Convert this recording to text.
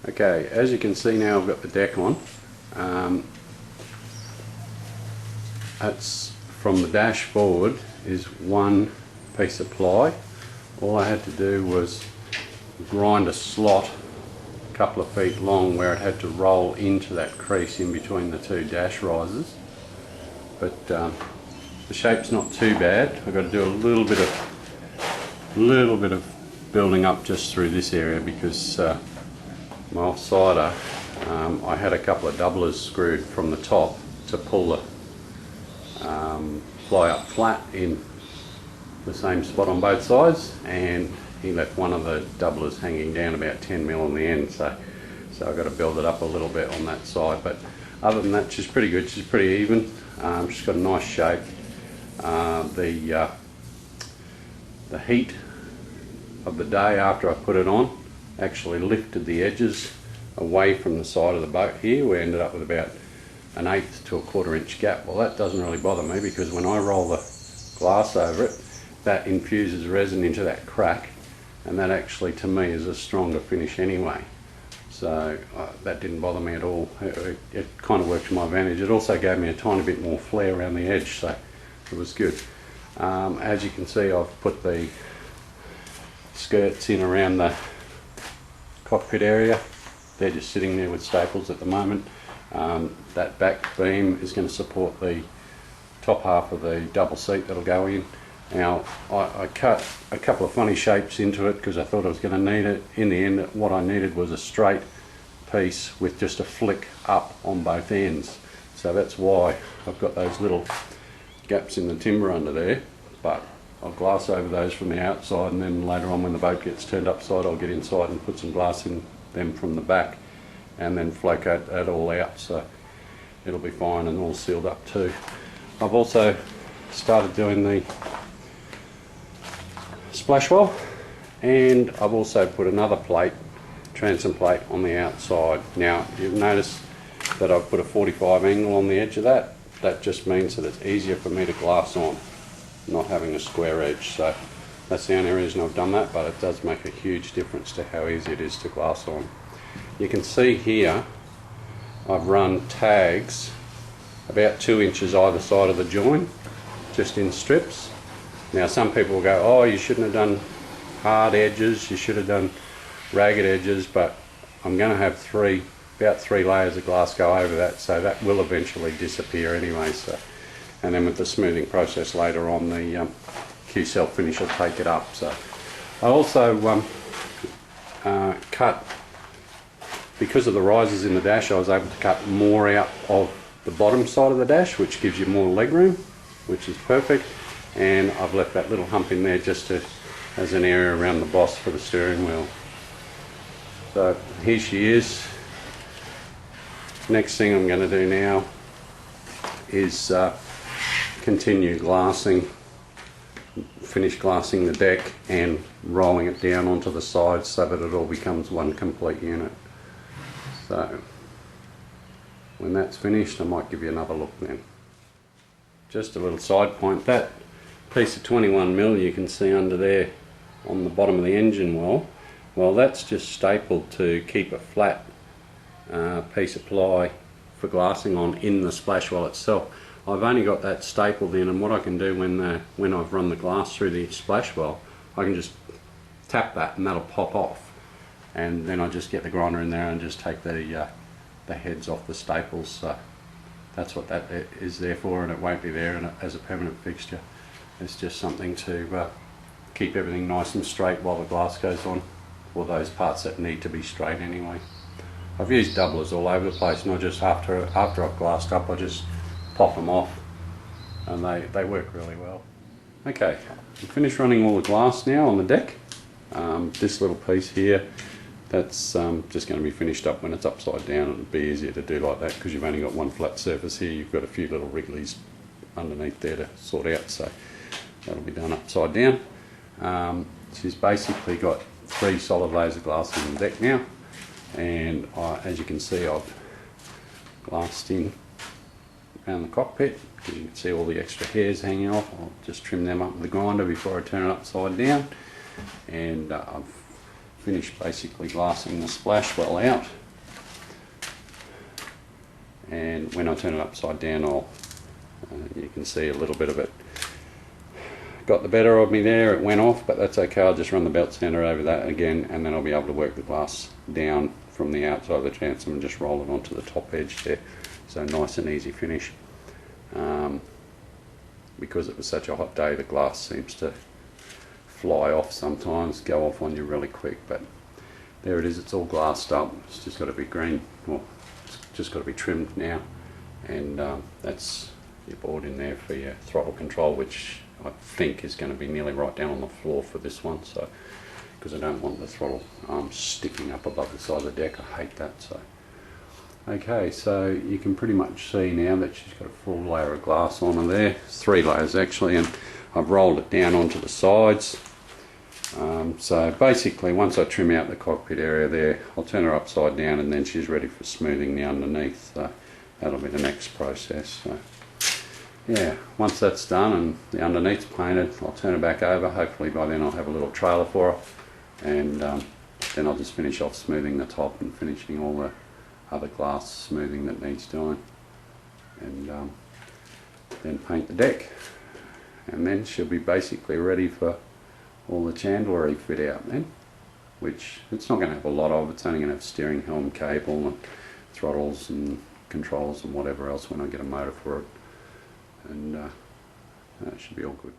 Okay, as you can see now I've got the deck on. That's from the dashboard is one piece of ply. All I had to do was grind a slot a couple of feet long where it had to roll into that crease in between the two dash risers. But the shape's not too bad. I've got to do a little bit of building up just through this area because my offsider, I had a couple of doublers screwed from the top to pull the fly up flat in the same spot on both sides, and he left one of the doublers hanging down about 10 mil on the end, so I've got to build it up a little bit on that side. But other than that, she's pretty good. She's pretty even. She's got a nice shape. The heat of the day after I put it on actually lifted the edges away from the side of the boat here. We ended up with about an 1/8 to a 1/4 inch gap. Well, that doesn't really bother me because when I roll the glass over it, that infuses resin into that crack, and that actually to me is a stronger finish anyway. So that didn't bother me at all. It kind of worked to my advantage. It also gave me a tiny bit more flare around the edge, so it was good. As you can see, I've put the skirts in around the cockpit area. They're just sitting there with staples at the moment. That back beam is going to support the top half of the double seat that'll go in. Now I cut a couple of funny shapes into it because I thought I was going to need it. In the end, what I needed was a straight piece with just a flick up on both ends. So that's why I've got those little gaps in the timber under there, but I'll glass over those from the outside, and then later on when the boat gets turned upside, I'll get inside and put some glass in them from the back and then flow coat that all out, so it'll be fine and all sealed up too. I've also started doing the splash well, and I've also put another plate, transom plate, on the outside. Now you'll notice that I've put a 45 angle on the edge of that. That just means that it's easier for me to glass on, not having a square edge. So that's the only reason I've done that, but it does make a huge difference to how easy it is to glass on. You can see here I've run tags about 2 inches either side of the join, just in strips. Now some people will go, oh, you shouldn't have done hard edges, you should have done ragged edges, but I'm going to have about three layers of glass go over that, so that will eventually disappear anyway. So, and then with the smoothing process later on, the Q-cell finish will take it up. So I also cut, because of the risers in the dash, I was able to cut more out of the bottom side of the dash, which gives you more leg room, which is perfect. And I've left that little hump in there just as an area around the boss for the steering wheel. So here she is. Next thing I'm going to do now is continue glassing, finish glassing the deck and rolling it down onto the sides so that it all becomes one complete unit. So when that's finished, I might give you another look then. Just a little side point, that piece of 21mm you can see under there on the bottom of the engine well, that's just stapled to keep a flat piece of ply for glassing on in the splash well itself. I've only got that stapled in, and what I can do when I've run the glass through the splash well, I can just tap that and that'll pop off, and then I just get the grinder in there and just take the heads off the staples. So that's what that is there for, and it won't be there as a permanent fixture. It's just something to keep everything nice and straight while the glass goes on, for those parts that need to be straight anyway. I've used doublers all over the place, and I just after I've glassed up, I just pop them off, and they work really well. Okay, I'm finished running all the glass now on the deck. This little piece here, that's just going to be finished up when it's upside down. It'll be easier to do like that because you've only got one flat surface here. You've got a few little wrigglies underneath there to sort out, so that'll be done upside down. She's basically got 3 solid layers of glass on the deck now, and as you can see, I've glassed in around the cockpit because you can see all the extra hairs hanging off. I'll just trim them up with the grinder before I turn it upside down, and I've finished basically glassing the splash well out, and when I turn it upside down, you can see a little bit of it got the better of me there. It went off, but that's okay. I'll just run the belt sander over that again, and then I'll be able to work the glass down from the outside of the transom and just roll it onto the top edge there. So nice and easy finish. Because it was such a hot day, the glass seems to fly off sometimes, go off on you really quick, but there it is. It's all glassed up. It's just got to be green, well, it's just got to be trimmed now, and that's your board in there for your throttle control, which I think is going to be nearly right down on the floor for this one, so because I don't want the throttle sticking up above the side of the deck. I hate that. So okay, so you can pretty much see now that she's got a full layer of glass on her there, 3 layers actually, and I've rolled it down onto the sides. So basically once I trim out the cockpit area there, I'll turn her upside down, and then she's ready for smoothing the underneath. So that'll be the next process. So yeah, once that's done and the underneath's painted, I'll turn it back over. Hopefully by then I'll have a little trailer for her, and then I'll just finish off smoothing the top and finishing all the other glass smoothing that needs doing, and then paint the deck, and then she'll be basically ready for all the chandlery fit out then, which it's not going to have a lot of. It's only going to have steering helm cable and throttles and controls and whatever else when I get a motor for it, and that should be all good.